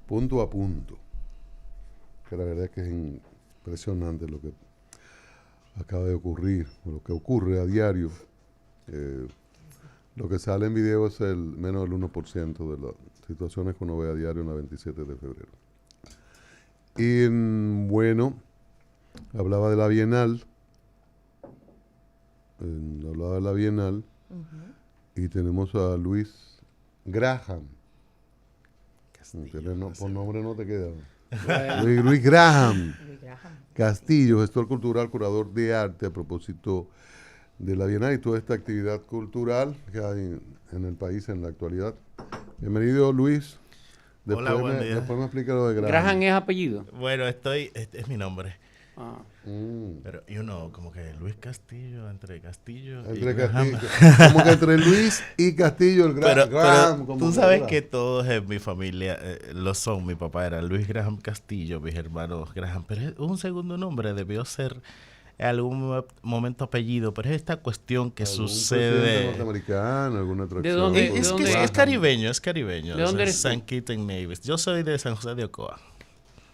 punto a punto. Que la verdad es que es impresionante lo que acaba de ocurrir, o lo que ocurre a diario. Eh, lo que sale en video es el menos del 1% de las situaciones que uno ve a diario en la 27 de febrero. Y bueno, hablaba de la Bienal, hablaba de la Bienal, y tenemos a Luis Graham. Por nombre no te queda. Bueno, Luis Graham Luis Graham. Castillo, gestor cultural, curador de arte, a propósito de la Bienal y toda esta actividad cultural que hay en el país en la actualidad. Bienvenido, Luis. Hola, buen día. Después me explica lo de Graham. Graham es apellido. Bueno, es mi nombre. Ah. Pero, como que Luis Castillo, entre Castillo y Entre Graham. Castillo, como que entre Luis y Castillo, el Graham. Pero como tú sabes fuera. que todos en mi familia lo son. Mi papá era Luis Graham Castillo, mis hermanos Graham. Pero es un segundo nombre, debió ser en algún momento apellido. Pero es esta cuestión que ¿Algún sucede. presidente norteamericano, alguna atracción? ¿De dónde? Es dónde que es? es caribeño, es caribeño. ¿De dónde eres tú? San Kitts Nevis. Yo soy de San José de Ocoa.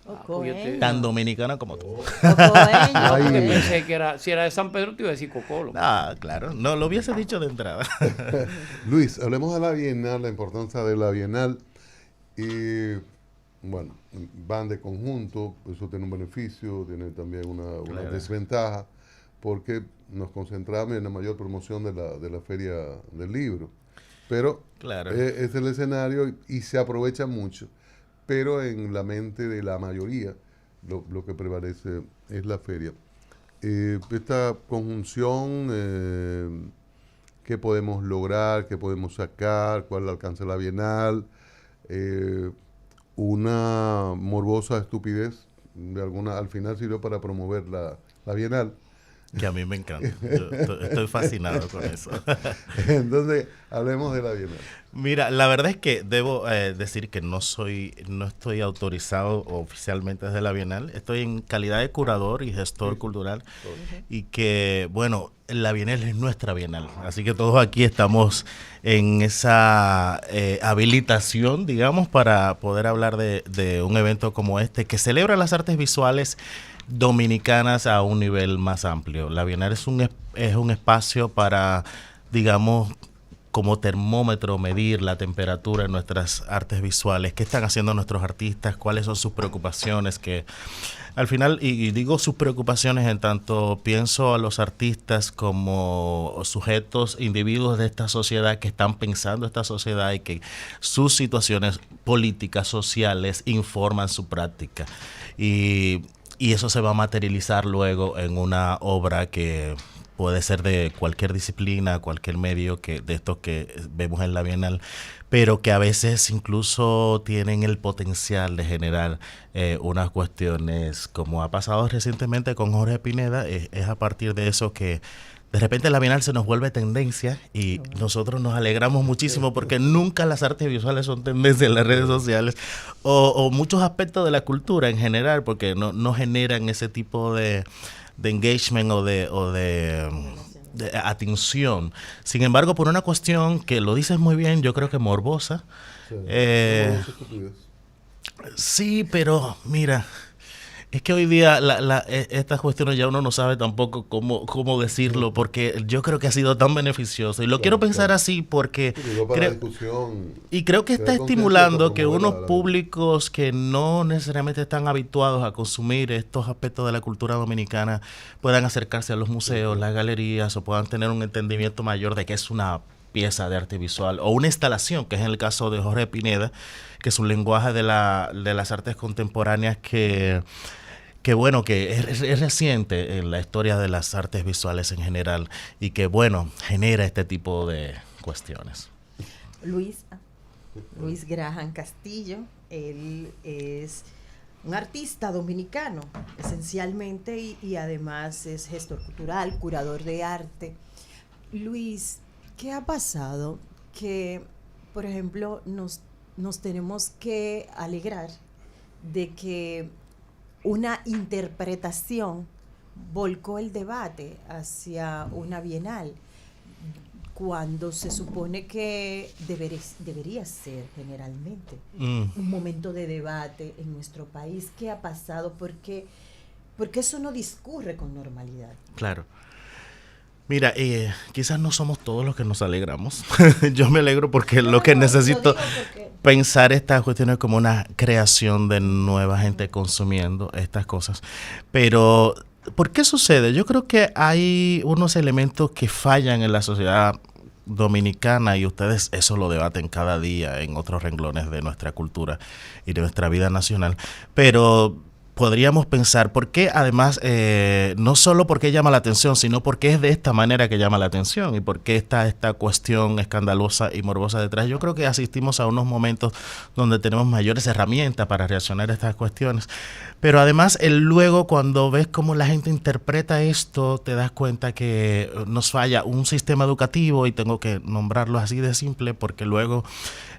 Ocoeño. Tan dominicana como tú. Ocoeño, Ay. Porque ocoeño. pensé que era, si era de San Pedro, te iba a decir Cocolo. Ah, claro. No, lo hubiese dicho de entrada. Luis, hablemos de la Bienal, la importancia de la Bienal. Y bueno, van de conjunto, eso tiene un beneficio, tiene también una Claro. desventaja, porque nos concentramos en la mayor promoción de la Feria del Libro. Pero Claro. es el escenario y se aprovecha mucho. Pero en la mente de la mayoría, lo que prevalece es la feria. Esta conjunción, ¿qué podemos lograr? ¿Qué podemos sacar? ¿Cuál alcance la Bienal? Una morbosa estupidez, al final sirvió para promover la Bienal. Que a mí me encanta. Yo estoy fascinado con eso. Entonces, hablemos de la Bienal. Mira, la verdad es que debo decir que no estoy autorizado oficialmente desde la Bienal. Estoy en calidad de curador y gestor cultural. Y que, bueno, la Bienal es nuestra Bienal. Así que todos aquí estamos en esa habilitación, digamos, para poder hablar de un evento como este que celebra las artes visuales dominicanas a un nivel más amplio. La Bienal es un espacio para, digamos, como termómetro, medir la temperatura en nuestras artes visuales, qué están haciendo nuestros artistas, cuáles son sus preocupaciones, que al final, y digo sus preocupaciones en tanto pienso a los artistas como sujetos, individuos de esta sociedad que están pensando esta sociedad y que sus situaciones políticas, sociales, informan su práctica. Y eso se va a materializar luego en una obra que puede ser de cualquier disciplina, cualquier medio de estos que vemos en la Bienal, pero que a veces incluso tienen el potencial de generar unas cuestiones, como ha pasado recientemente con Jorge Pineda. Es a partir de eso que de repente la Bienal se nos vuelve tendencia y nosotros nos alegramos muchísimo porque nunca las artes visuales son tendencia en las redes sociales o muchos aspectos de la cultura en general, porque no generan ese tipo de engagement o de atención. Sin embargo, por una cuestión que lo dices muy bien, yo creo que morbosa. Sí, morbosa estupidez. Sí, pero mira, es que hoy día estas cuestiones ya uno no sabe tampoco cómo decirlo, porque yo creo que ha sido tan beneficioso. Y lo quiero pensar así porque creo que está estimulando que unos públicos que no necesariamente están habituados a consumir estos aspectos de la cultura dominicana puedan acercarse a los museos, las galerías, o puedan tener un entendimiento mayor de que es una pieza de arte visual o una instalación, que es en el caso de Jorge Pineda, que es un lenguaje de las artes contemporáneas que bueno, que es reciente en la historia de las artes visuales en general y que, bueno, genera este tipo de cuestiones. Luis Graham Castillo, él es un artista dominicano, esencialmente, y además es gestor cultural, curador de arte. Luis, ¿qué ha pasado? Que, por ejemplo, nos tenemos que alegrar de que una interpretación volcó el debate hacia una Bienal. cuando se supone que debería ser generalmente Mm. un momento de debate en nuestro país. ¿Qué ha pasado? Porque eso no discurre con normalidad. Claro. Mira, quizás no somos todos los que nos alegramos. Yo me alegro porque lo que necesito pensar estas cuestiones como una creación de nueva gente consumiendo estas cosas. Pero, ¿por qué sucede? Yo creo que hay unos elementos que fallan en la sociedad dominicana y ustedes eso lo debaten cada día en otros renglones de nuestra cultura y de nuestra vida nacional. Pero podríamos pensar por qué, además, no solo por qué llama la atención, sino por qué es de esta manera que llama la atención y por qué está esta cuestión escandalosa y morbosa detrás. Yo creo que asistimos a unos momentos donde tenemos mayores herramientas para reaccionar a estas cuestiones. Pero además, luego cuando ves cómo la gente interpreta esto, te das cuenta que nos falla un sistema educativo, y tengo que nombrarlo así de simple, porque luego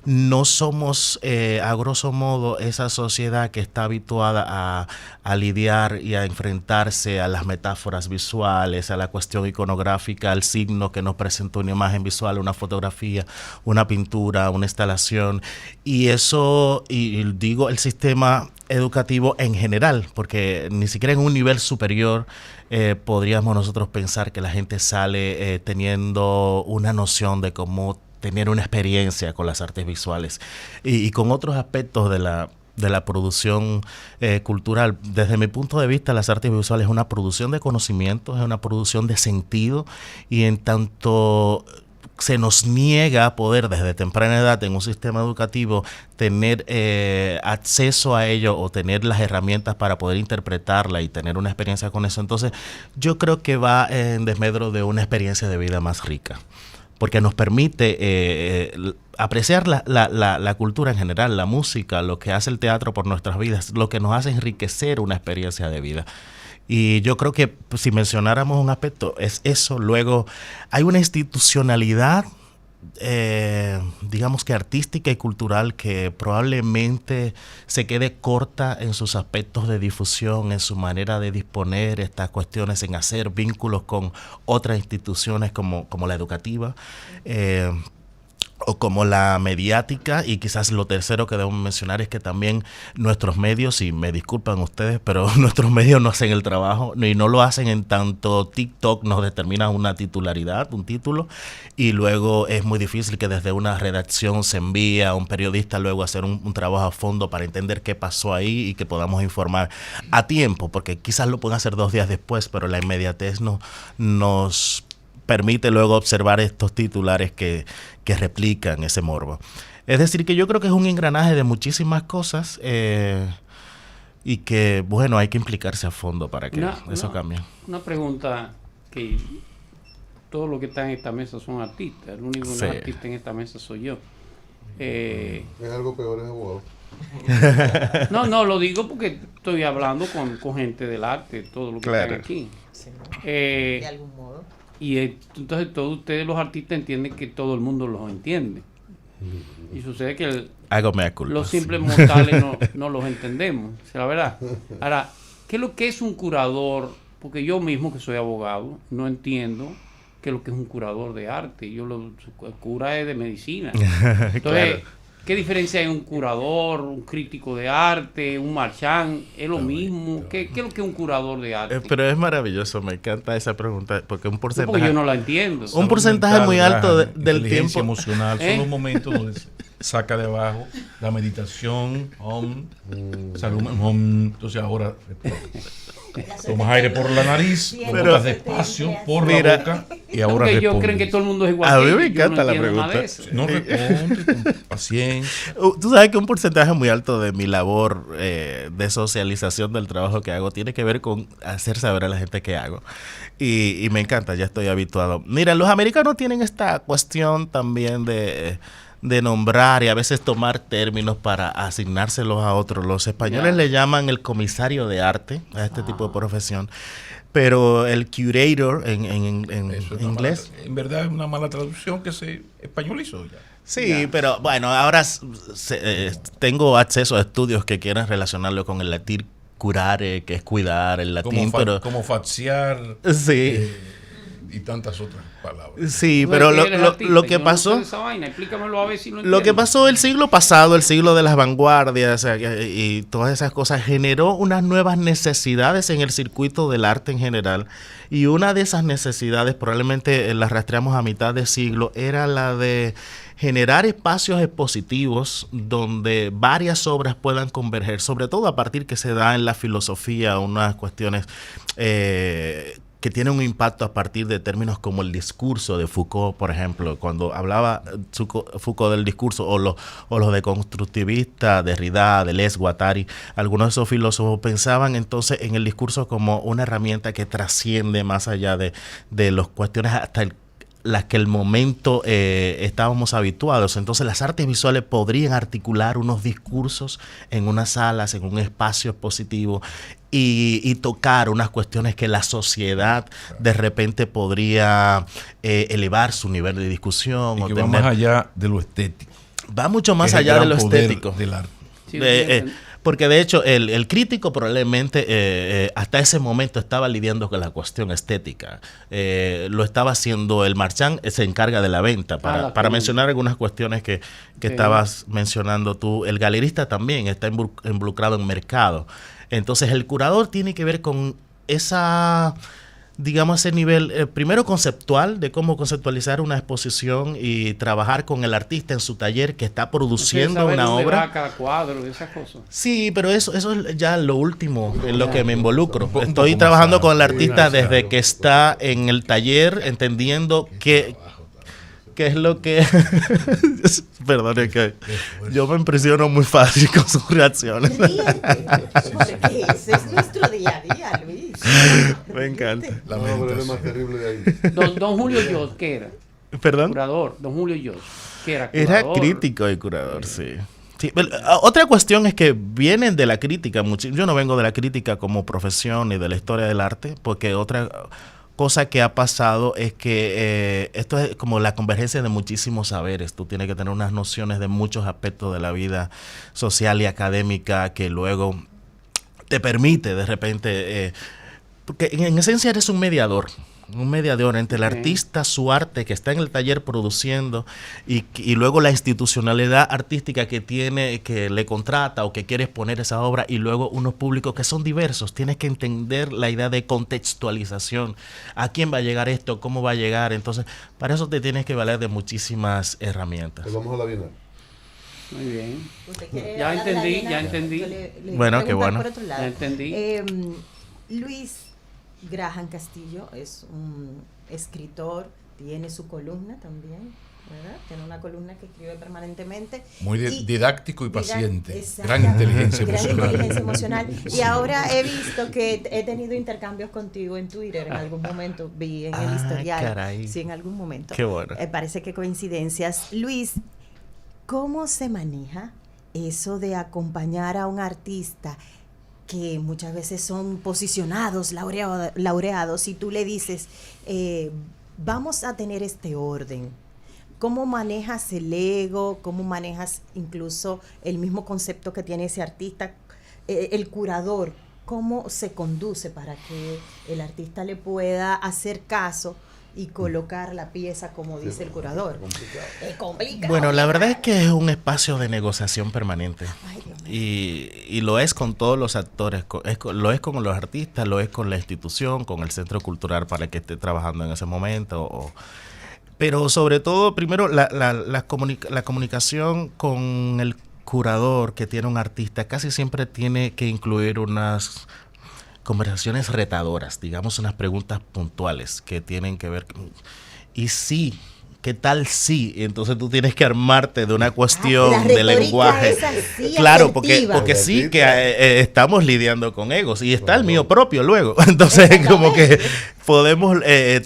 no somos, a grosso modo, esa sociedad que está habituada a lidiar y a enfrentarse a las metáforas visuales, a la cuestión iconográfica, al signo que nos presenta una imagen visual, una fotografía, una pintura, una instalación. Y eso, y digo el sistema educativo en general, porque ni siquiera en un nivel superior podríamos nosotros pensar que la gente sale teniendo una noción de cómo tener una experiencia con las artes visuales y con otros aspectos de la producción cultural. Desde mi punto de vista, las artes visuales es una producción de conocimientos, es una producción de sentido, y en tanto se nos niega poder desde temprana edad en un sistema educativo tener acceso a ello o tener las herramientas para poder interpretarla y tener una experiencia con eso, entonces yo creo que va en desmedro de una experiencia de vida más rica, porque nos permite apreciar la cultura en general, la música, lo que hace el teatro por nuestras vidas, lo que nos hace enriquecer una experiencia de vida. Y yo creo que si mencionáramos un aspecto es eso. Luego hay una institucionalidad, digamos que artística y cultural, que probablemente se quede corta en sus aspectos de difusión, en su manera de disponer estas cuestiones, en hacer vínculos con otras instituciones como la educativa, o como la mediática. Y quizás lo tercero que debemos mencionar es que también nuestros medios, y me disculpan ustedes, pero nuestros medios no hacen el trabajo, y no lo hacen en tanto TikTok nos determina una titularidad, un título, y luego es muy difícil que desde una redacción se envíe a un periodista luego a hacer un trabajo a fondo para entender qué pasó ahí y que podamos informar a tiempo, porque quizás lo pueden hacer 2 días después, pero la inmediatez nos permite luego observar estos titulares que replican ese morbo. Es decir, que yo creo que es un engranaje de muchísimas cosas y que, bueno, hay que implicarse a fondo para que eso cambie. Una pregunta, que todos los que están en esta mesa son artistas, el único que no es artista en esta mesa soy yo. Es algo peor, es abogado. No, lo digo porque estoy hablando con gente del arte, todo lo que están aquí. Sí, de algún modo. Y entonces todos ustedes los artistas entienden que todo el mundo los entiende. Y sucede que los simples mortales no los entendemos, ¿es la verdad? Ahora, ¿qué es lo que es un curador? Porque yo mismo, que soy abogado, no entiendo qué es lo que es un curador de arte. El cura es de medicina. Entonces, claro, ¿qué diferencia hay un curador, un crítico de arte, un marchand? ¿Es lo mismo? ¿Qué es lo que es un curador de arte? Pero es maravilloso, me encanta esa pregunta, porque un porcentaje... Porque yo no la entiendo. Un porcentaje muy alto del tiempo emocional, son los momentos donde se saca de abajo la meditación, entonces ahora tomas aire por la nariz, botas despacio por la boca y ahora respondes. Ellos creen que todo el mundo es igual. A mí me encanta la pregunta. No responde con paciencia. Tú sabes que un porcentaje muy alto de mi labor de socialización del trabajo que hago tiene que ver con hacer saber a la gente qué hago. Y me encanta, ya estoy habituado. Mira, los americanos tienen esta cuestión también de nombrar y a veces tomar términos para asignárselos a otros. Los españoles le llaman el comisario de arte a este tipo de profesión, pero el curator en inglés... En verdad es una mala traducción que se españolizó ya. Sí, pero bueno, ahora tengo acceso a estudios que quieren relacionarlo con el latín curare, que es cuidar, el latín, como faciar. Sí. y tantas otras palabras. Sí, pero lo que pasó... Explícamelo a ver si lo que pasó el siglo pasado, el siglo de las vanguardias y todas esas cosas, generó unas nuevas necesidades en el circuito del arte en general. Y una de esas necesidades, probablemente las rastreamos a mitad de siglo, era la de generar espacios expositivos donde varias obras puedan converger, sobre todo a partir que se da en la filosofía unas cuestiones que tienen un impacto a partir de términos como el discurso de Foucault, por ejemplo, cuando hablaba Foucault del discurso, o los deconstructivistas, Derrida, Deleuze, Guattari, algunos de esos filósofos pensaban entonces en el discurso como una herramienta que trasciende más allá de las cuestiones hasta las que el momento estábamos habituados. Entonces las artes visuales podrían articular unos discursos en unas salas, en un espacio expositivo y tocar unas cuestiones que la sociedad de repente podría elevar su nivel de discusión. Y que va más allá de lo estético. Va mucho más allá de lo estético. Del arte. Sí, porque de hecho el crítico probablemente hasta ese momento estaba lidiando con la cuestión estética. Lo estaba haciendo el marchand, se encarga de la venta. Para mencionar algunas cuestiones que estabas mencionando tú, el galerista también está involucrado en mercado. Entonces el curador tiene que ver con esa, digamos, ese nivel, primero conceptual, de cómo conceptualizar una exposición y trabajar con el artista en su taller que está produciendo una obra. Cada cuadro, esas cosas. Sí, pero eso es ya lo último en lo que me involucro. Estoy trabajando con el artista desde que está en el taller, entendiendo qué es lo que... Perdón, es que yo me impresiono muy fácil con sus reacciones. Porque ese es nuestro día a día, Luis. Me encanta. La más terrible de ahí. Don Julio Joss, ¿qué era? ¿Perdón? Curador, don Julio Joss, ¿qué era? Curador. Era crítico y curador, sí. Sí, otra cuestión es que vienen de la crítica. Yo no vengo de la crítica como profesión ni de la historia del arte, porque otra cosa que ha pasado es que esto es como la convergencia de muchísimos saberes. Tú tienes que tener unas nociones de muchos aspectos de la vida social y académica que luego te permite de repente... porque en esencia eres un mediador entre el artista, su arte que está en el taller produciendo y luego la institucionalidad artística que tiene, que le contrata o que quiere exponer esa obra, y luego unos públicos que son diversos. Tienes que entender la idea de contextualización. ¿A quién va a llegar esto? ¿Cómo va a llegar? Entonces, para eso te tienes que valer de muchísimas herramientas. Pues vamos a la Bienal. Muy bien. Ya entendí. Bueno, qué bueno. Ya entendí. Luis Graham Castillo es un escritor, tiene su columna también, ¿verdad? Tiene una columna que escribe permanentemente. Muy didáctico y paciente. Gran inteligencia emocional. Y ahora he visto que he tenido intercambios contigo en Twitter en algún momento, vi en el historial. Caray. Sí, en algún momento. Qué bueno. Parece que coincidencias. Luis, ¿cómo se maneja eso de acompañar a un artista que muchas veces son posicionados, laureados, y tú le dices, vamos a tener este orden? ¿Cómo manejas el ego? ¿Cómo manejas incluso el mismo concepto que tiene ese artista? El curador, ¿cómo se conduce para que el artista le pueda hacer caso y colocar la pieza como dice el curador? Es complicado. Bueno, la verdad es que es un espacio de negociación permanente. Ay, Dios mío. Y lo es con todos los actores, lo es con los artistas, lo es con la institución, con el centro cultural para el que esté trabajando en ese momento. Pero sobre todo, primero, la comunicación con el curador que tiene un artista casi siempre tiene que incluir unas conversaciones retadoras, digamos, unas preguntas puntuales que tienen que ver con, y sí, ¿qué tal sí? Entonces tú tienes que armarte de una cuestión de lenguaje. Claro, porque sí que estamos lidiando con egos y está el mío propio luego. Entonces como que podemos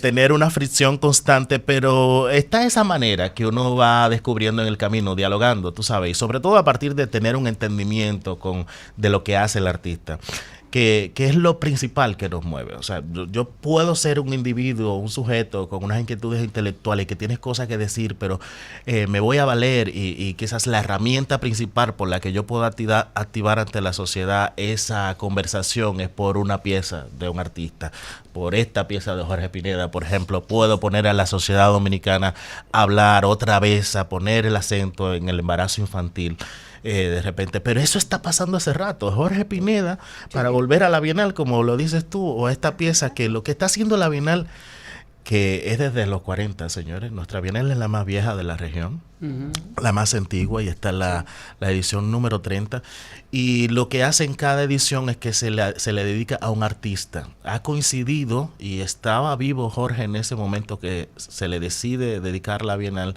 tener una fricción constante, pero está esa manera que uno va descubriendo en el camino, dialogando, tú sabes, y sobre todo a partir de tener un entendimiento de lo que hace el artista. que es lo principal que nos mueve. O sea, yo puedo ser un individuo, un sujeto con unas inquietudes intelectuales que tienes cosas que decir, pero me voy a valer y quizás la herramienta principal por la que yo puedo activar ante la sociedad esa conversación es por una pieza de un artista. Por esta pieza de Jorge Pineda, por ejemplo, puedo poner a la sociedad dominicana a hablar otra vez, a poner el acento en el embarazo infantil. De repente, pero eso está pasando hace rato. Jorge Pineda, para volver a la Bienal, como lo dices tú, o esta pieza, que lo que está haciendo la Bienal, que es desde los 40, señores, nuestra Bienal es la más vieja de la región, la más antigua, y está la edición número 30, y lo que hace en cada edición es que se le dedica a un artista. Ha coincidido, y estaba vivo Jorge en ese momento que se le decide dedicar la Bienal,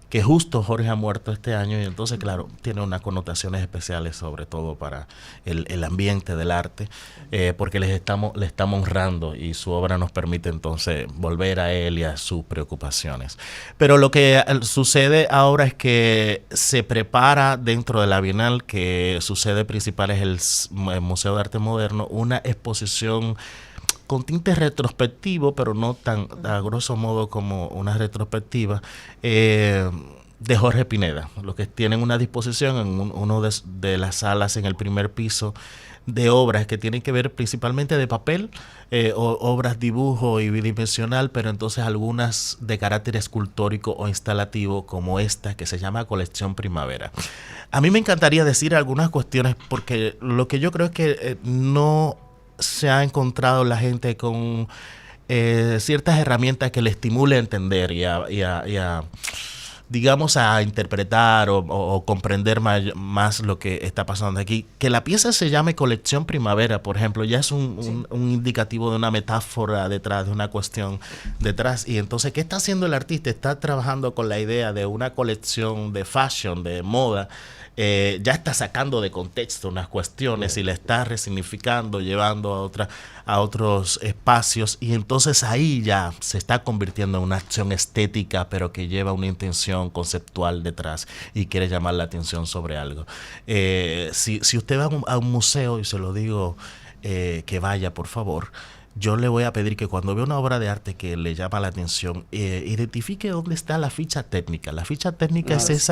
que justo Jorge ha muerto este año, y entonces, claro, tiene unas connotaciones especiales, sobre todo para el ambiente del arte, porque le estamos honrando, y su obra nos permite entonces volver a él y a sus preocupaciones. Pero lo que sucede ahora es que se prepara dentro de la Bienal, que su sede principal es el Museo de Arte Moderno, una exposición con tinte retrospectivo, pero no tan a grosso modo como una retrospectiva, de Jorge Pineda. Lo que tienen una disposición en uno de las salas en el primer piso de obras que tienen que ver principalmente de papel, obras dibujo y bidimensional, pero entonces algunas de carácter escultórico o instalativo, como esta que se llama Colección Primavera. A mí me encantaría decir algunas cuestiones, porque lo que yo creo es que no se ha encontrado la gente con ciertas herramientas que le estimule a entender y a digamos, a interpretar o comprender más lo que está pasando aquí. Que la pieza se llame Colección Primavera, por ejemplo, ya es un indicativo de una metáfora detrás, de una cuestión detrás. Y entonces, ¿qué está haciendo el artista? Está trabajando con la idea de una colección de fashion, de moda. Ya está sacando de contexto unas cuestiones y la está resignificando, llevando a otros espacios, y entonces ahí ya se está convirtiendo en una acción estética, pero que lleva una intención conceptual detrás y quiere llamar la atención sobre algo. Si usted va a un museo, y se lo digo, que vaya, por favor, yo le voy a pedir que cuando vea una obra de arte que le llama la atención, identifique dónde está la ficha técnica. La ficha técnica es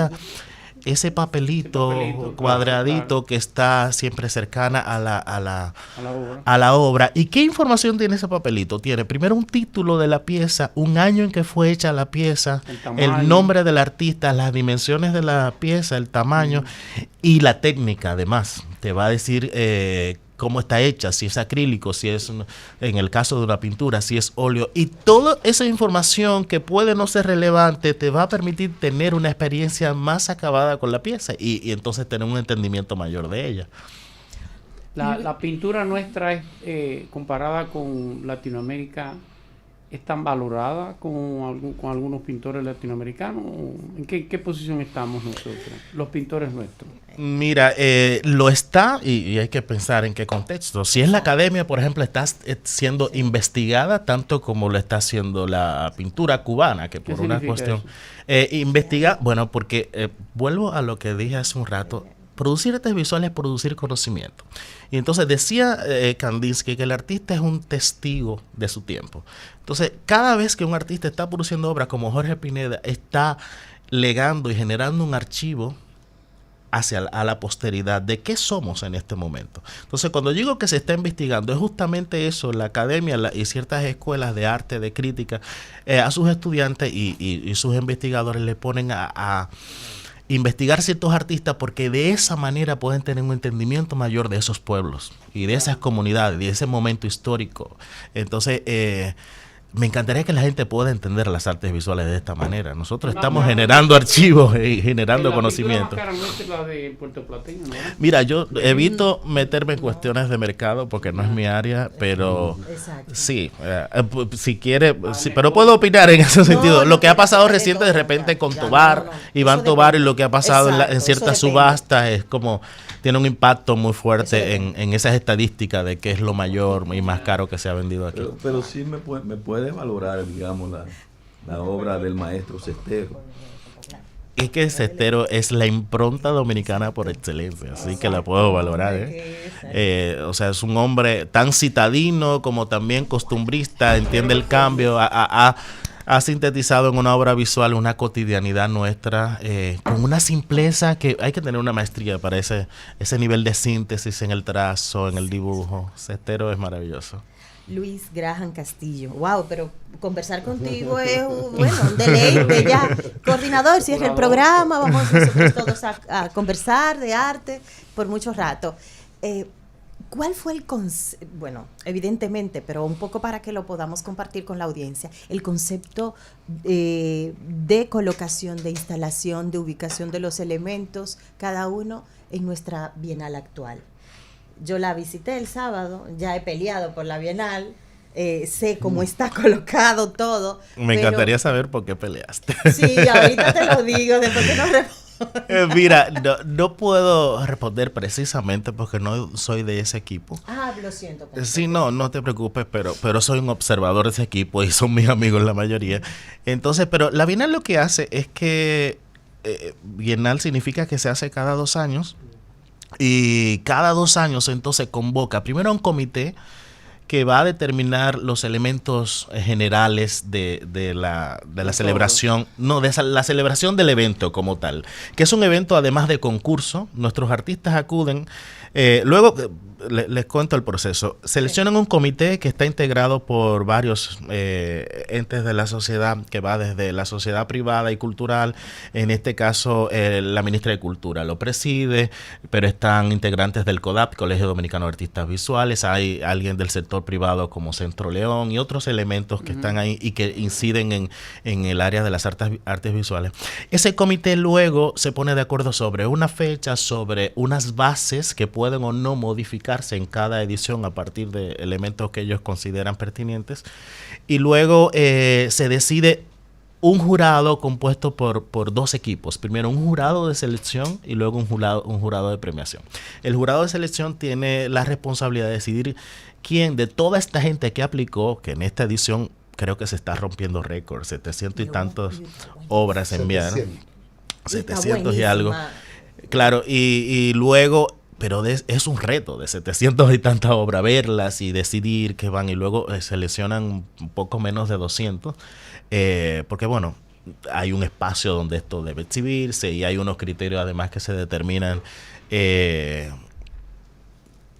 ese papelito cuadradito, claro, que está siempre cercana a la obra. ¿Y qué información tiene ese papelito? Tiene primero un título de la pieza, un año en que fue hecha la pieza, el nombre del artista, las dimensiones de la pieza, el tamaño y la técnica. Además, te va a decir cómo está hecha, si es acrílico, si es, en el caso de una pintura, si es óleo, y toda esa información que puede no ser relevante te va a permitir tener una experiencia más acabada con la pieza y entonces tener un entendimiento mayor de ella. La pintura nuestra es, comparada con Latinoamérica, ¿es tan valorada con algunos pintores latinoamericanos? ¿En qué posición estamos nosotros, los pintores nuestros? Mira, lo está, y hay que pensar en qué contexto. Si es la academia, por ejemplo, está siendo investigada tanto como lo está haciendo la pintura cubana, que por una cuestión investiga, bueno, porque vuelvo a lo que dije hace un rato. Producir artes visuales es producir conocimiento. Y entonces decía Kandinsky que el artista es un testigo de su tiempo. Entonces, cada vez que un artista está produciendo obras como Jorge Pineda, está legando y generando un archivo a la posteridad de qué somos en este momento. Entonces, cuando digo que se está investigando, es justamente eso, la academia y ciertas escuelas de arte, de crítica, a sus estudiantes y sus investigadores le ponen a investigar ciertos artistas, porque de esa manera pueden tener un entendimiento mayor de esos pueblos y de esas comunidades, de ese momento histórico. Entonces, me encantaría que la gente pueda entender las artes visuales de esta manera. Nosotros estamos generando archivos y generando conocimiento. Mira, yo evito meterme en cuestiones de mercado porque no es mi área, pero sí, si quiere, sí, pero puedo opinar en ese sentido. Lo que ha pasado reciente de repente con Tovar, Iván Tovar, y lo que ha pasado en ciertas subastas es como tiene un impacto muy fuerte en esas estadísticas de qué es lo mayor y más caro que se ha vendido aquí. Pero sí me puede valorar, digamos, la obra del maestro Cestero. Es que Cestero es la impronta dominicana por excelencia, así que la puedo valorar. O sea, es un hombre tan citadino como también costumbrista, entiende el cambio, ha sintetizado en una obra visual una cotidianidad nuestra con una simpleza que hay que tener una maestría para ese nivel de síntesis en el trazo, en el dibujo. Cestero es maravilloso. Luis Graham Castillo. Wow, pero conversar contigo es un deleite ya. Coordinador, cierra el programa, vamos nosotros todos a conversar de arte por mucho rato. ¿Cuál fue el concepto? Bueno, evidentemente, pero un poco para que lo podamos compartir con la audiencia, el concepto de colocación, de instalación, de ubicación de los elementos, cada uno en nuestra Bienal actual. Yo la visité el sábado, ya he peleado por la Bienal, sé cómo está colocado todo. Me encantaría saber por qué peleaste. Sí, ahorita te lo digo, después que no respondo. Mira, no puedo responder precisamente porque no soy de ese equipo. Lo siento. Sí, no te preocupes, pero soy un observador de ese equipo y son mis amigos la mayoría. Entonces, pero la Bienal lo que hace es que Bienal significa que se hace cada 2 años. Y cada 2 años entonces convoca primero a un comité que va a determinar los elementos generales de la celebración, la celebración del evento como tal, que es un evento además de concurso. Nuestros artistas acuden, luego les cuento el proceso. Seleccionan un comité que está integrado por varios entes de la sociedad, que va desde la sociedad privada y cultural. En este caso, la ministra de Cultura lo preside, pero están integrantes del CODAP, Colegio Dominicano de Artistas Visuales. Hay alguien del sector privado como Centro León y otros elementos que están ahí y que inciden en el área de las artes visuales. Ese comité luego se pone de acuerdo sobre una fecha, sobre unas bases que pueden o no modificar en cada edición a partir de elementos que ellos consideran pertinentes, y luego se decide un jurado compuesto por 2 equipos. Primero un jurado de selección y luego un jurado de premiación. El jurado de selección tiene la responsabilidad de decidir quién de toda esta gente que aplicó, que en esta edición creo que se está rompiendo récord, 700 y tantas obras enviadas, 700 y algo. Claro, y luego, pero es un reto de 700 y tantas obras, verlas y decidir qué van, y luego seleccionan un poco menos de 200, porque bueno, hay un espacio donde esto debe exhibirse y hay unos criterios además que se determinan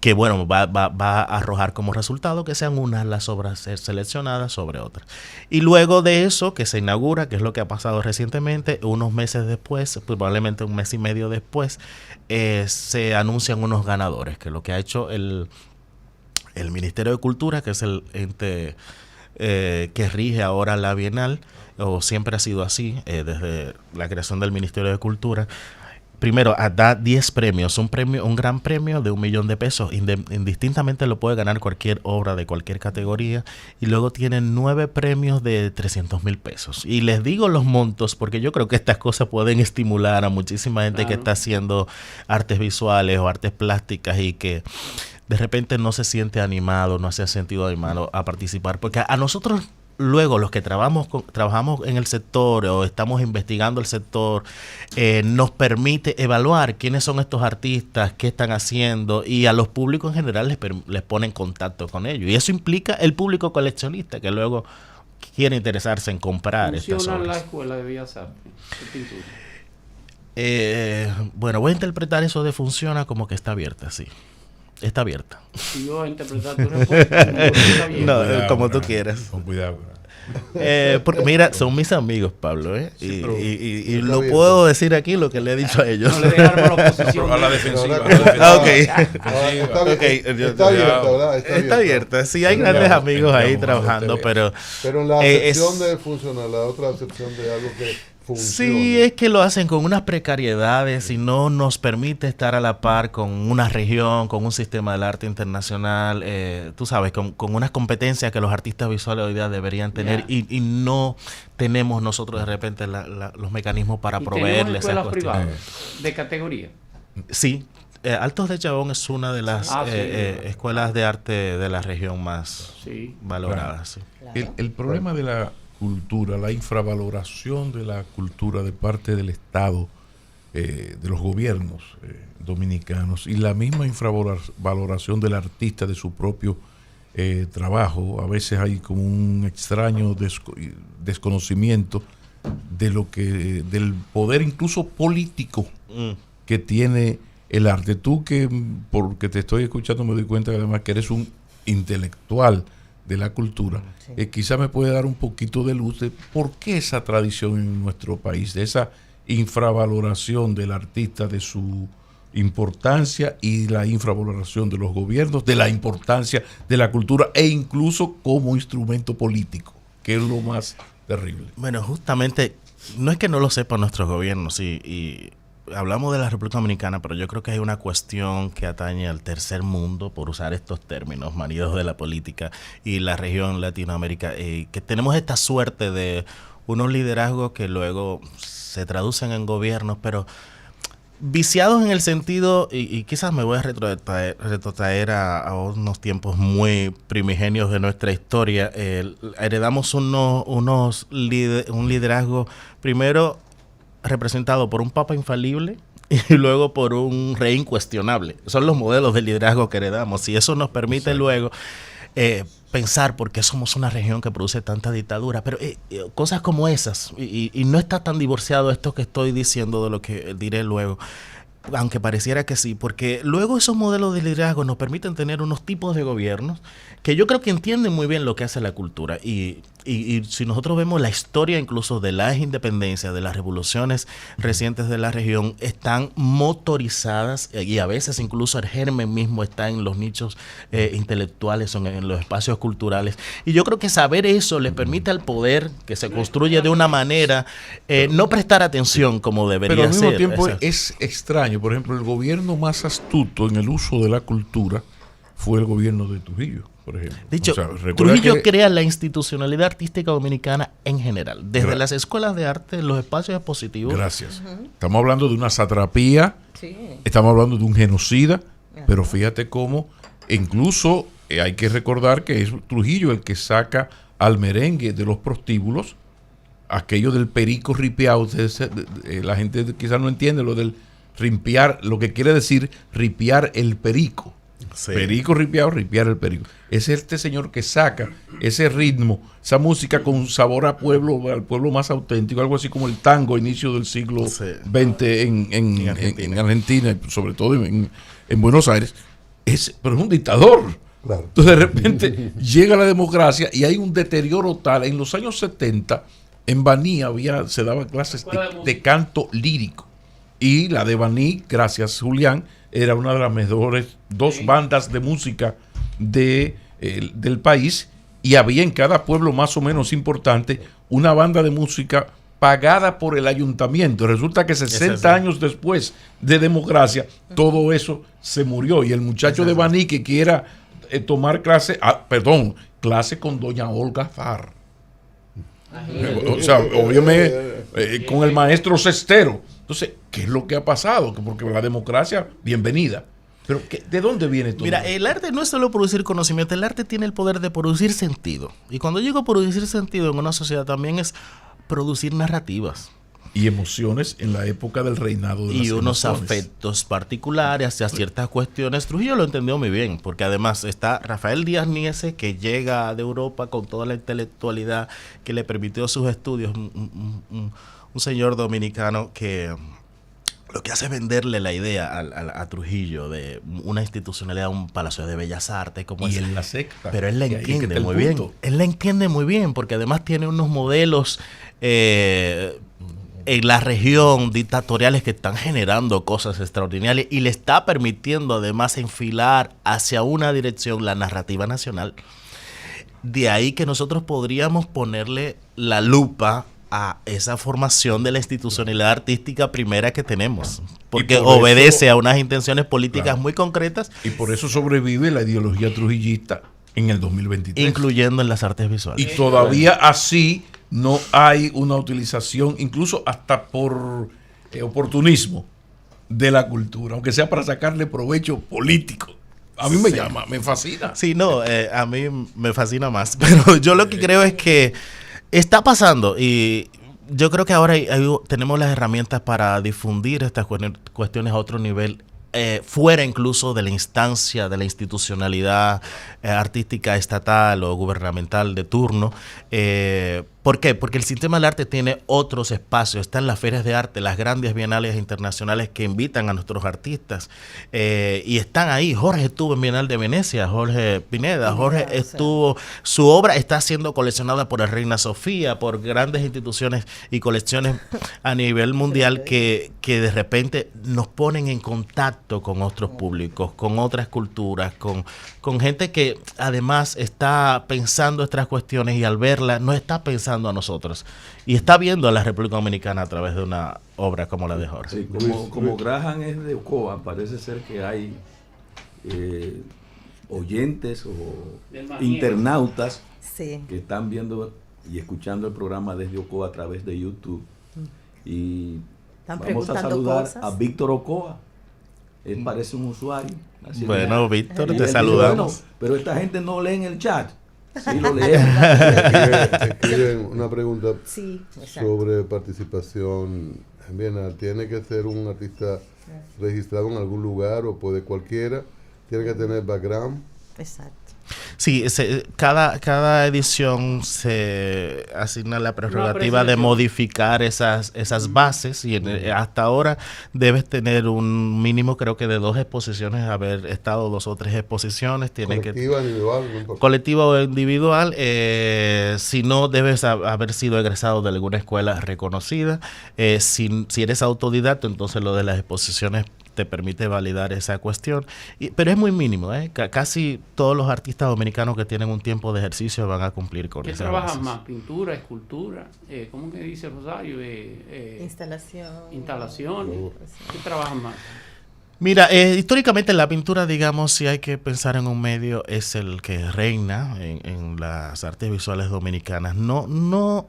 que bueno, va a arrojar como resultado que sean unas las obras seleccionadas sobre otras. Y luego de eso, que se inaugura, que es lo que ha pasado recientemente, unos meses después, probablemente un mes y medio después, se anuncian unos ganadores, que es lo que ha hecho el Ministerio de Cultura, que es el ente que rige ahora la Bienal, o siempre ha sido así, desde la creación del Ministerio de Cultura. Primero, da 10 premios, un gran premio de $1 millón de pesos, indistintamente lo puede ganar cualquier obra de cualquier categoría, y luego tienen 9 premios de 300,000 pesos. Y les digo los montos porque yo creo que estas cosas pueden estimular a muchísima gente que está haciendo artes visuales o artes plásticas y que de repente no se siente animado, no se ha sentido animado a participar, porque a nosotros luego los que trabajamos en el sector o estamos investigando el sector, nos permite evaluar quiénes son estos artistas, qué están haciendo, y a los públicos en general les pone en contacto con ellos. Y eso implica el público coleccionista que luego quiere interesarse en comprar estas obras. ¿Funciona la Escuela de Bellas Artes de pintura? Bueno, voy a interpretar eso de funciona como que está abierta, sí. Está abierta. Si yo voy a interpretar tu respuesta, no, como tú quieras. Con cuidado. Porque mira, son mis amigos, Pablo, Sí, y lo puedo decir aquí lo que le he dicho a ellos. No le dejaron la oposición. A la defensiva. Está abierta. Sí, hay grandes amigos ahí trabajando, pero en la acepción de funcionar, la otra acepción de algo que funciona. Sí, es que lo hacen con unas precariedades y no nos permite estar a la par con una región, con un sistema del arte internacional, tú sabes, con unas competencias que los artistas visuales hoy día deberían tener, y no tenemos nosotros de repente los mecanismos para proveerles esas cuestiones. Privadas de categoría. Sí. Altos de Chabón es una de las escuelas de arte de la región más valoradas. Claro. El problema de cultura, la infravaloración de la cultura de parte del Estado, de los gobiernos dominicanos, y la misma infravaloración del artista de su propio trabajo. A veces hay como un extraño desconocimiento de lo que, del poder incluso político que tiene el arte. Tú, que porque te estoy escuchando me doy cuenta que además que eres un intelectual de la cultura, quizá me puede dar un poquito de luz de por qué esa tradición en nuestro país, de esa infravaloración del artista, de su importancia, y la infravaloración de los gobiernos, de la importancia de la cultura e incluso como instrumento político, que es lo más terrible. Bueno, justamente, no es que no lo sepan nuestros gobiernos, y hablamos de la República Dominicana, pero yo creo que hay una cuestión que atañe al tercer mundo, por usar estos términos, maridos de la política, y la región Latinoamérica, que tenemos esta suerte de unos liderazgos que luego se traducen en gobiernos, pero viciados en el sentido, y quizás me voy a retrotraer a unos tiempos muy primigenios de nuestra historia. Heredamos un liderazgo primero representado por un papa infalible y luego por un rey incuestionable. Son los modelos de liderazgo que heredamos, y eso nos permite luego pensar por qué somos una región que produce tanta dictadura. Pero cosas como esas, y no está tan divorciado esto que estoy diciendo de lo que diré luego, aunque pareciera que sí, porque luego esos modelos de liderazgo nos permiten tener unos tipos de gobiernos que yo creo que entienden muy bien lo que hace la cultura. Y si nosotros vemos la historia incluso de las independencias, de las revoluciones recientes de la región, están motorizadas, y a veces incluso el germen mismo está en los nichos intelectuales, en los espacios culturales. Y yo creo que saber eso les permite al poder, que se construye de una manera, no prestar atención como debería ser. Pero al mismo tiempo es extraño. Por ejemplo, el gobierno más astuto en el uso de la cultura fue el gobierno de Trujillo, por ejemplo. Dicho, o sea, Trujillo crea la institucionalidad artística dominicana en general, desde las escuelas de arte, los espacios expositivos. Gracias. Estamos hablando de una satrapía, estamos hablando de un genocida, pero fíjate cómo incluso hay que recordar que es Trujillo el que saca al merengue de los prostíbulos, aquello del perico ripiado. La gente quizás no entiende lo del rimpiar, lo que quiere decir ripiar el perico. Sí. Perico ripiado, ripiar el perico. Es este señor que saca ese ritmo, esa música con un sabor al pueblo más auténtico, algo así como el tango a inicio del siglo XX en Argentina, sobre todo en Buenos Aires. Pero es un dictador. Claro. Entonces de repente llega la democracia y hay un deterioro tal. En los años 70 en Baní se daban clases de canto lírico. Y la de Baní, gracias Julián, era una de las mejores dos bandas de música del país, y había en cada pueblo más o menos importante una banda de música pagada por el ayuntamiento. Resulta que 60 años después de democracia, todo eso se murió, y el muchacho de Baní que quiera tomar clase con doña Olga Farr. O sea, obviamente con el maestro Cestero. Entonces, ¿qué es lo que ha pasado? Porque la democracia, bienvenida. Pero ¿de dónde viene todo? Mira, el arte no es solo producir conocimiento, el arte tiene el poder de producir sentido. Y cuando digo producir sentido en una sociedad, también es producir narrativas. Y emociones en la época del reinado de las unos emociones. Afectos particulares hacia ciertas cuestiones. Trujillo lo entendió muy bien, porque además está Rafael Díaz Niese, que llega de Europa con toda la intelectualidad que le permitió sus estudios. Un señor dominicano que lo que hace es venderle la idea a Trujillo de una institucionalidad, un palacio de bellas artes como y él la acepta. Pero él la entiende muy bien. Él la entiende muy bien, porque además tiene unos modelos en la región dictatoriales que están generando cosas extraordinarias, y le está permitiendo además enfilar hacia una dirección la narrativa nacional. De ahí que nosotros podríamos ponerle la lupa a esa formación de la institucionalidad artística primera que tenemos, porque obedece a unas intenciones políticas muy concretas. Y por eso sobrevive la ideología trujillista en el 2023. Incluyendo en las artes visuales. Y todavía así no hay una utilización, incluso hasta por oportunismo, de la cultura, aunque sea para sacarle provecho político. A mí me fascina. Sí, no, a mí me fascina más. Pero yo lo que creo es que Está pasando y yo creo que ahora tenemos las herramientas para difundir estas cuestiones a otro nivel, fuera incluso de la instancia, de la institucionalidad artística estatal o gubernamental de turno. ¿Por qué? Porque el sistema del arte tiene otros espacios. Están las ferias de arte, las grandes bienales internacionales que invitan a nuestros artistas. Y están ahí. Jorge estuvo en Bienal de Venecia, Jorge Pineda. Jorge estuvo, su obra está siendo coleccionada por el Reina Sofía, por grandes instituciones y colecciones a nivel mundial que de repente nos ponen en contacto con otros públicos, con otras culturas, con gente que además está pensando estas cuestiones y al verla no está pensando a nosotros y está viendo a la República Dominicana a través de una obra como la de Jorge. Sí, como Graham es de Ocoa, parece ser que hay oyentes o internautas que están viendo y escuchando el programa desde Ocoa a través de YouTube. Y vamos a saludar a Víctor Ocoa. Él parece un usuario. Bueno, Víctor, te saludamos. Bueno, pero esta gente no lee en el chat. Sí, lo leemos. Escriben una pregunta sobre participación en Bienal. ¿Tiene que ser un artista registrado en algún lugar o puede cualquiera? ¿Tiene que tener background? Exacto. Sí, cada edición se asigna la prerrogativa de modificar esas bases y hasta ahora debes tener un mínimo, creo que de 2 exposiciones, haber estado 2 o 3 exposiciones. Colectiva, individual. No colectiva o individual, si no debes haber sido egresado de alguna escuela reconocida. Si eres autodidacta, entonces lo de las exposiciones te permite validar esa cuestión, pero es muy mínimo, casi todos los artistas dominicanos que tienen un tiempo de ejercicio van a cumplir con eso. ¿Qué trabajas más? ¿Pintura, escultura? ¿Cómo que dice Rosario? Instalación. ¿Qué trabajas más? Mira, históricamente la pintura, digamos, si hay que pensar en un medio, es el que reina en las artes visuales dominicanas. No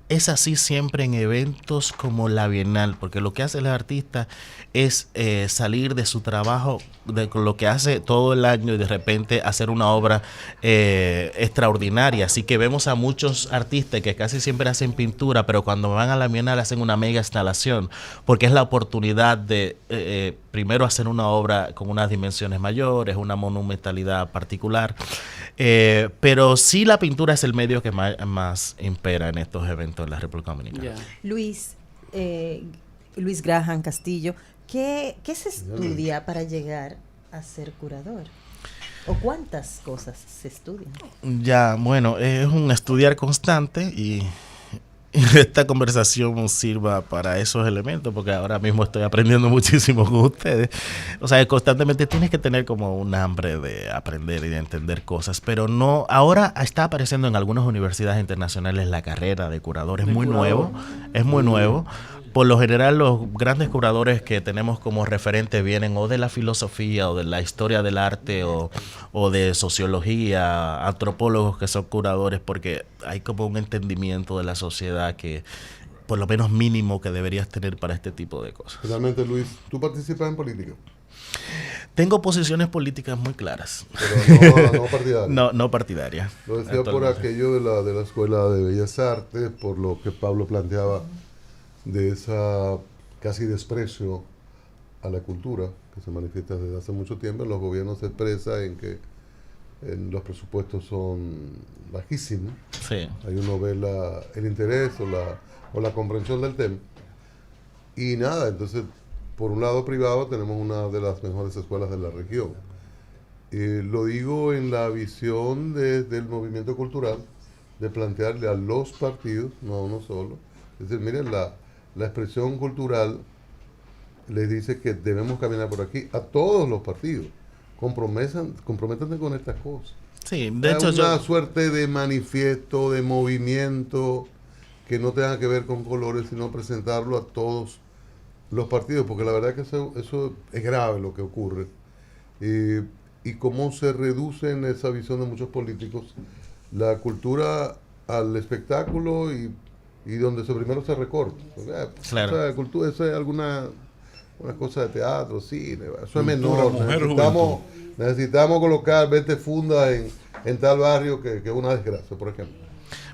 es así siempre en eventos como la Bienal, porque lo que hace el artista es salir de su trabajo, de lo que hace todo el año y de repente hacer una obra extraordinaria. Así que vemos a muchos artistas que casi siempre hacen pintura, pero cuando van a la Bienal hacen una mega instalación, porque es la oportunidad de primero hacer una obra con unas dimensiones mayores, una monumentalidad particular. Pero sí, la pintura es el medio que más impera en estos eventos en la República Dominicana. Luis Graham Castillo, ¿qué se estudia para llegar a ser curador? ¿O cuántas cosas se estudian? Ya, bueno, es un estudiar constante y esta conversación sirva para esos elementos, porque ahora mismo estoy aprendiendo muchísimo con ustedes. O sea, constantemente tienes que tener como un hambre de aprender y de entender cosas, pero no, ahora está apareciendo en algunas universidades internacionales la carrera de curador. Es muy nuevo. Por lo general, los grandes curadores que tenemos como referente vienen o de la filosofía o de la historia del arte o de sociología, antropólogos que son curadores, porque hay como un entendimiento de la sociedad que, por lo menos mínimo, que deberías tener para este tipo de cosas. Finalmente, Luis, ¿tú participas en política? Tengo posiciones políticas muy claras. Pero no partidarias. No partidarias. Lo decía por aquello de la Escuela de Bellas Artes, por lo que Pablo planteaba de esa casi desprecio a la cultura que se manifiesta desde hace mucho tiempo. Los gobiernos se expresan en que los presupuestos son bajísimos. Sí. Ahí uno ve el interés o la comprensión del tema. Y nada, entonces, por un lado privado tenemos una de las mejores escuelas de la región. Lo digo en la visión del movimiento cultural, de plantearle a los partidos, no a uno solo. Es decir, miren, la expresión cultural les dice que debemos caminar por aquí a todos los partidos. Comprométanse con estas cosas. Sí, de hecho una suerte de manifiesto, de movimiento que no tenga que ver con colores, sino presentarlo a todos los partidos, porque la verdad que eso es grave lo que ocurre. Y cómo se reduce en esa visión de muchos políticos la cultura al espectáculo y donde primero se recorta. Claro. O sea, cultura, eso es una cosa de teatro, cine, eso es Cultura, menor. Necesitamos colocar 20 fundas en tal barrio que es una desgracia, por ejemplo.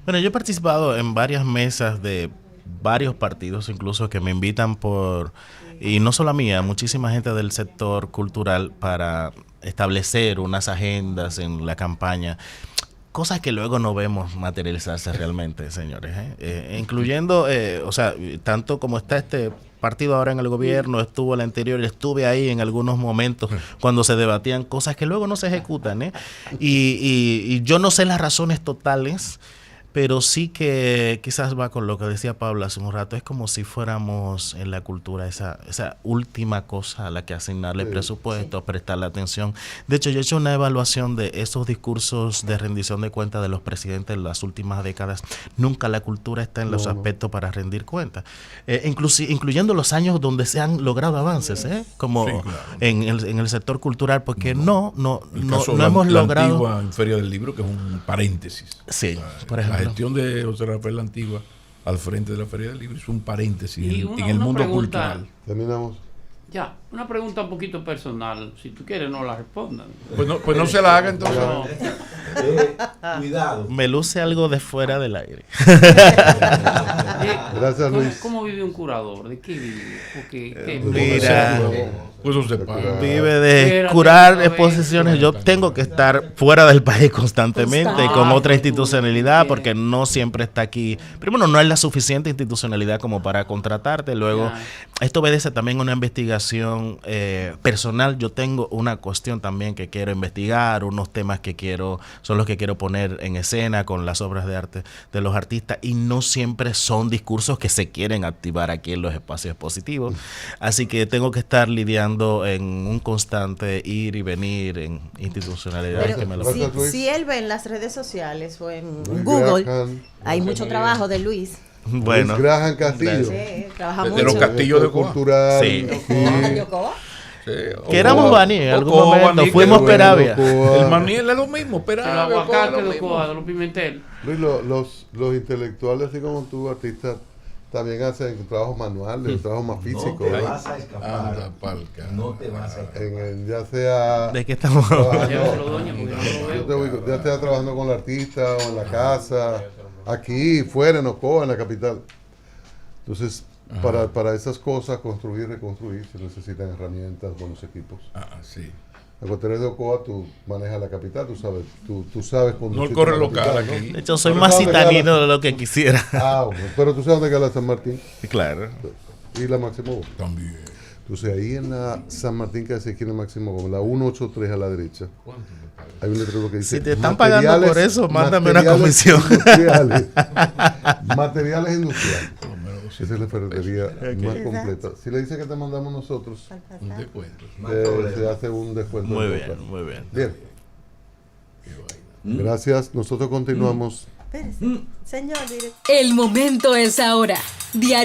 Bueno, yo he participado en varias mesas de varios partidos, incluso que me invitan y no solo a mí, a muchísima gente del sector cultural para establecer unas agendas en la campaña. Cosas que luego no vemos materializarse realmente, señores, incluyendo, o sea, tanto como está este partido ahora en el gobierno, estuvo el anterior, estuve ahí en algunos momentos cuando se debatían cosas que luego no se ejecutan, y yo no sé las razones totales, pero sí que quizás va con lo que decía Pablo hace un rato, es como si fuéramos en la cultura esa última cosa a la que asignarle presupuesto, prestarle atención. De hecho, yo he hecho una evaluación de esos discursos de rendición de cuentas de los presidentes en las últimas décadas. Nunca la cultura está en los aspectos para rendir cuentas, incluyendo los años donde se han logrado avances, como en el sector cultural, porque no hemos logrado. La antigua Feria del Libro, que es un paréntesis. Sí, por ejemplo. La gestión de José Rafael Antigua al frente de la Feria del Libro es un paréntesis en el mundo cultural. Terminamos. Ya, una pregunta un poquito personal. Si tú quieres, no la respondan. Pues no se la haga entonces. No. Cuidado. Me luce algo de fuera del aire. Gracias, Luis. ¿Cómo vive un curador? ¿De qué vive? Porque, Mira, Pues eso se paga. vive de curar exposiciones. Yo tengo que estar fuera del país constantemente con otra institucionalidad porque no siempre está aquí. Primero, no hay la suficiente institucionalidad como para contratarte. Luego, esto obedece también a una investigación personal. Yo tengo una cuestión también que quiero investigar, unos temas que son los que quiero poner en escena con las obras de arte de los artistas, y no siempre son discursos que se quieren activar aquí en los espacios expositivos. Así que tengo que estar lidiando en un constante ir y venir en institucionalidades que me lo si él ve en las redes sociales o en Google, hay mucho trabajo de Luis. Bueno, Luis Graham Castillo. Sí, trabaja mucho. De los castillos de Ocoa. Cultural. Sí. ¿De Ocoa? Sí, que éramos Baní en algún momento, fuimos Peravia. El Maní es lo mismo, el Peravia. aguacate de Ocoa, de los Pimentel. Luis, los intelectuales, así como tú, artistas, también hacen trabajos manuales, trabajos más físicos. No te vas a escapar. No te vas a escapar. Ya sea... ¿De qué estamos ya sea trabajando con el artista o en la casa, aquí, fuera, en Ocoa, en la capital. Entonces, para esas cosas, construir y reconstruir, se necesitan herramientas, buenos equipos. Sí. Cuando eres de Ocoa, tú manejas la capital, tú sabes conducir. No corre local capital, aquí. ¿no? De hecho, soy más citanino de lo que quisiera. Bueno, pero tú sabes dónde queda la San Martín. Claro. Y la Máximo Gómez. También. Entonces, ahí en la San Martín, que hace aquí en la Máximo Gómez, la 183 a la derecha, hay un letrero que dice: si te están pagando por eso, mándame una comisión. Materiales industriales. Esa es la ferretería más completa. Si le dice que te mandamos nosotros, Un descuento. se hace un descuento. Muy bien, muy bien. Bien. Gracias. Nosotros continuamos. Señor director. El momento es ahora. Diario